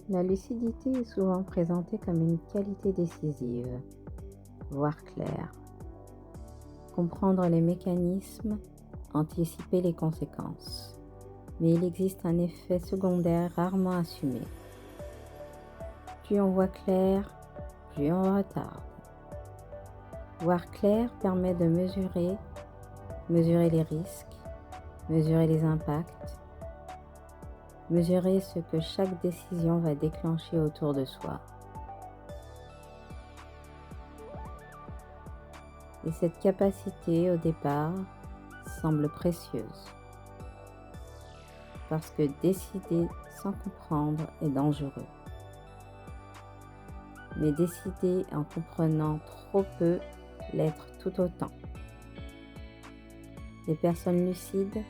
La lucidité est souvent présentée comme une qualité décisive, voir clair, comprendre les mécanismes, anticiper les conséquences. Mais il existe un effet secondaire rarement assumé. Plus on voit clair, plus on retarde. Voir clair permet de mesurer les risques, mesurer les impacts, mesurer ce que chaque décision va déclencher autour de soi. Et cette capacité, au départ, semble précieuse, parce que décider sans comprendre est dangereux. Mais décider en comprenant trop peu l'être tout autant. Les personnes lucides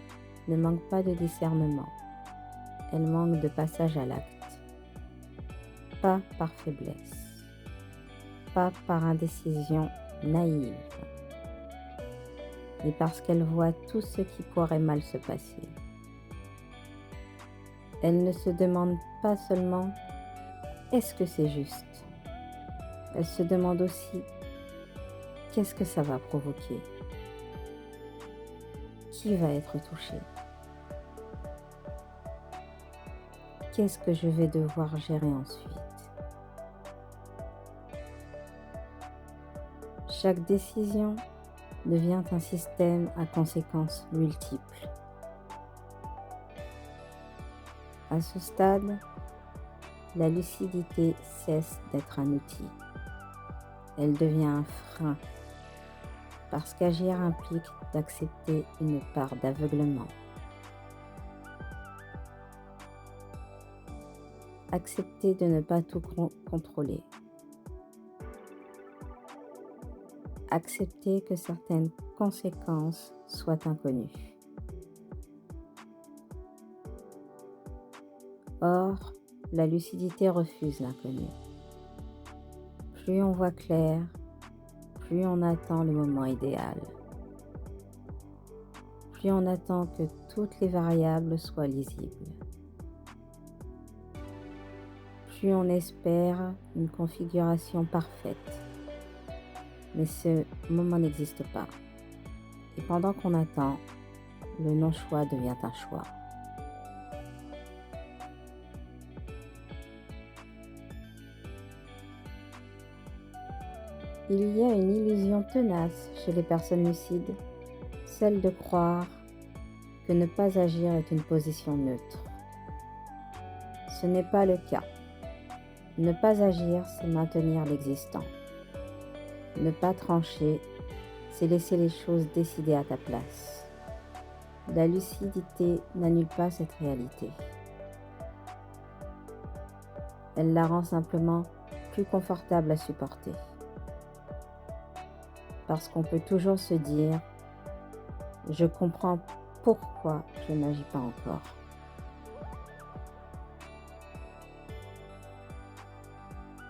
ne manquent pas de discernement, elles manquent de passage à l'acte. Pas par faiblesse, pas par indécision naïve, mais parce qu'elles voient tout ce qui pourrait mal se passer. Elles ne se demandent pas seulement « est-ce que c'est juste ?». Elles se demandent aussi « qu'est-ce que ça va provoquer ? Qui va être touché ? Qu'est-ce que je vais devoir gérer ensuite ?» Chaque décision devient un système à conséquences multiples. À ce stade, la lucidité cesse d'être un outil. Elle devient un frein, parce qu'agir implique d'accepter une part d'aveuglement. Accepter de ne pas tout contrôler. Accepter que certaines conséquences soient inconnues. Or, la lucidité refuse l'inconnu. Plus on voit clair, plus on attend le moment idéal. Plus on attend que toutes les variables soient lisibles. Plus on espère une configuration parfaite. Mais ce moment n'existe pas. Et pendant qu'on attend, le non-choix devient un choix. Il y a une illusion tenace chez les personnes lucides, celle de croire que ne pas agir est une position neutre. Ce n'est pas le cas. Ne pas agir, c'est maintenir l'existant. Ne pas trancher, c'est laisser les choses décider à ta place. La lucidité n'annule pas cette réalité. Elle la rend simplement plus confortable à supporter. Parce qu'on peut toujours se dire « je comprends pourquoi je n'agis pas encore ».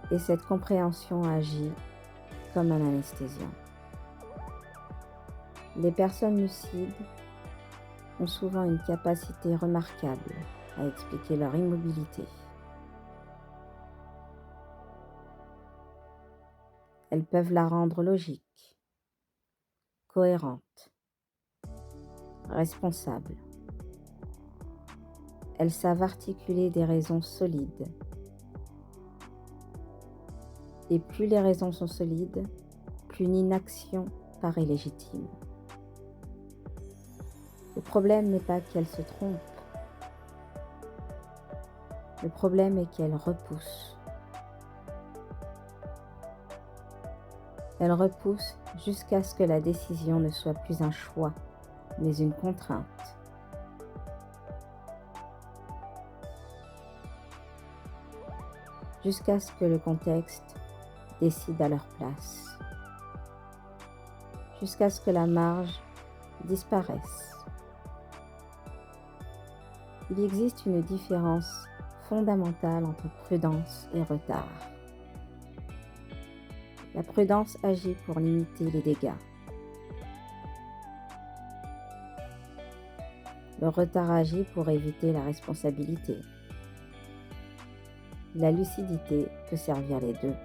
Et cette compréhension agit comme un anesthésiant. Les personnes lucides ont souvent une capacité remarquable à expliquer leur immobilité. Elles peuvent la rendre logique, cohérente, responsable. Elles savent articuler des raisons solides. Et plus les raisons sont solides, plus une inaction paraît légitime. Le problème n'est pas qu'elles se trompent. Le problème est qu'elles repoussent. Elles repoussent jusqu'à ce que la décision ne soit plus un choix, mais une contrainte. Jusqu'à ce que le contexte décide à leur place. Jusqu'à ce que la marge disparaisse. Il existe une différence fondamentale entre prudence et retard. La prudence agit pour limiter les dégâts. Le retard agit pour éviter la responsabilité. la lucidité peut servir les deux.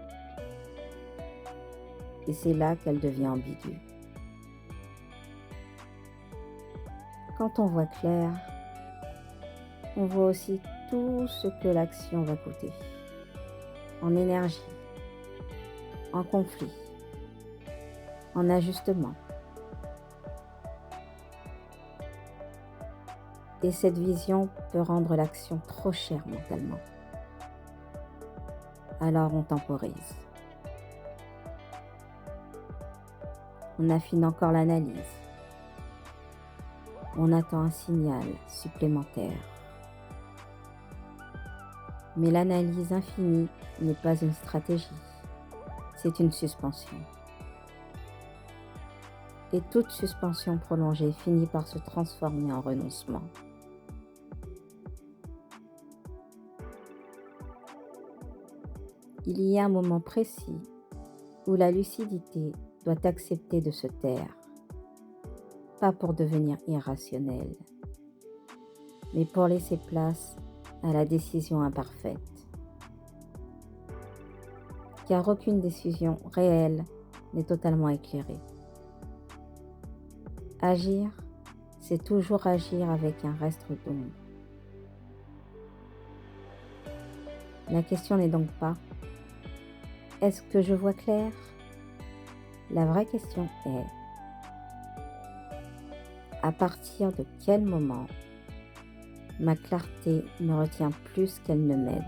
Et c'est là qu'elle devient ambiguë. Quand on voit clair, on voit aussi tout ce que l'action va coûter, en énergie, en conflit, en ajustement. Et cette vision peut rendre l'action trop chère mentalement. Alors on temporise. On affine encore l'analyse. On attend un signal supplémentaire. Mais l'analyse infinie n'est pas une stratégie, c'est une suspension. Et toute suspension prolongée finit par se transformer en renoncement. Il y a un moment précis où la lucidité doit accepter de se taire, pas pour devenir irrationnelle, mais pour laisser place à la décision imparfaite. Car aucune décision réelle n'est totalement éclairée. Agir, c'est toujours agir avec un reste d'ombre. La question n'est donc pas « Est-ce que je vois clair ?» La vraie question est « À partir de quel moment ma clarté me retient plus qu'elle ne m'aide ?»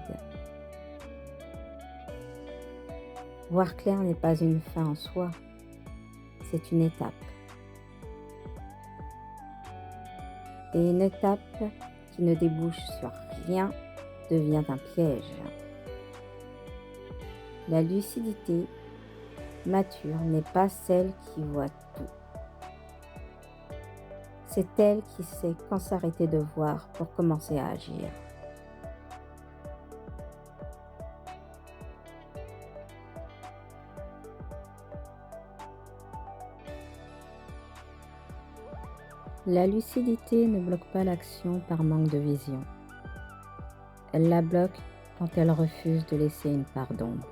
Voir clair n'est pas une fin en soi, c'est une étape. Et une étape qui ne débouche sur rien devient un piège. La lucidité mature n'est pas celle qui voit tout. C'est elle qui sait quand s'arrêter de voir pour commencer à agir. La lucidité ne bloque pas l'action par manque de vision. Elle la bloque quand elle refuse de laisser une part d'ombre.